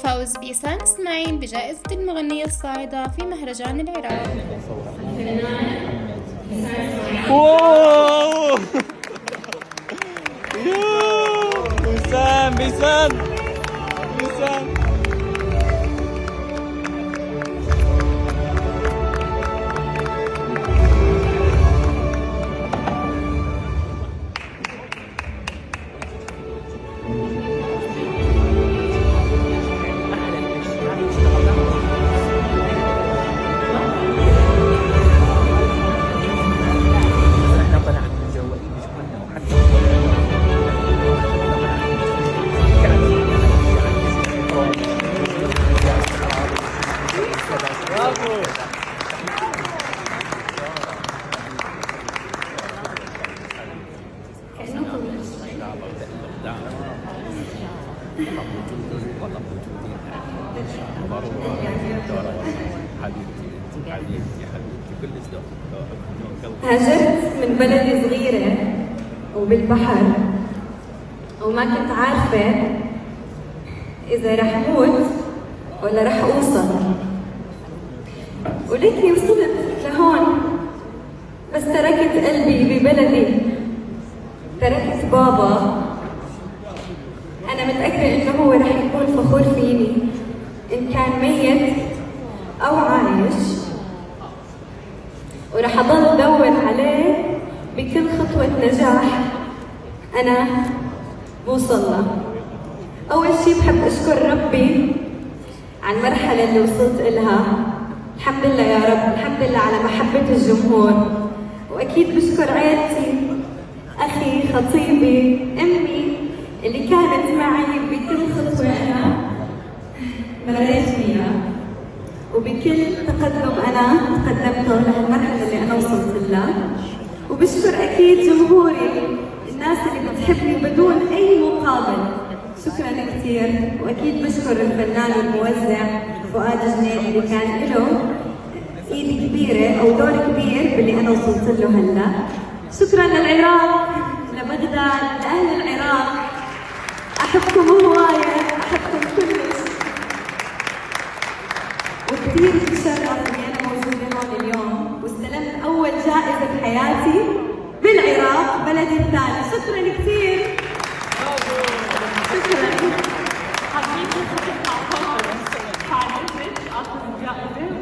فوز بيسان إسماعيل بجائزة المغنية الصاعدة في مهرجان العراق. واو بيسان بيسان بيسان. هاجرت من بلد صغيرة وبالبحر، وما كنت عارفة إذا رح موت ولا رح أوصل، ولكني وصلت لهون. بس تركت قلبي ببلدي، تركت بابا. أنا متأكدة إنه هو رح يكون فخور فيني إن كان ميت أو عايش، ورح أضل أدور عليه بكل خطوة نجاح أنا بوصلها. أول شي بحب أشكر ربي على المرحلة اللي وصلت إلها. الحمد لله يا رب، الحمد لله على محبة الجمهور. وأكيد بشكر عيلتي، أخي، خطيبي، أمي اللي كانت معي بكل خطوة أنا مريت فيها، وبكل تقدم أنا تقدمته لهالمرحلة اللي أنا وصلت لها. وبشكر أكيد جمهوري، الناس اللي بتحبني بدون أي مقابل. شكرا كثير. وأكيد بشكر الفنان والموزع فؤاد جنيد اللي كان له إيد كبيرة أو دور كبير باللي أنا وصلت له هلا. شكرا للعراق، لبغداد، لأهل العراق. أحبكم هواية، أحبكم كلش، وكثير بتشرف اني انا موجوده هون اليوم واستلمت اول جائزه بحياتي بالعراق بلدي الثاني. شكرا كثير. شكرا. حابين نشوفك مع فوز. تعرفت اخذ الجائزه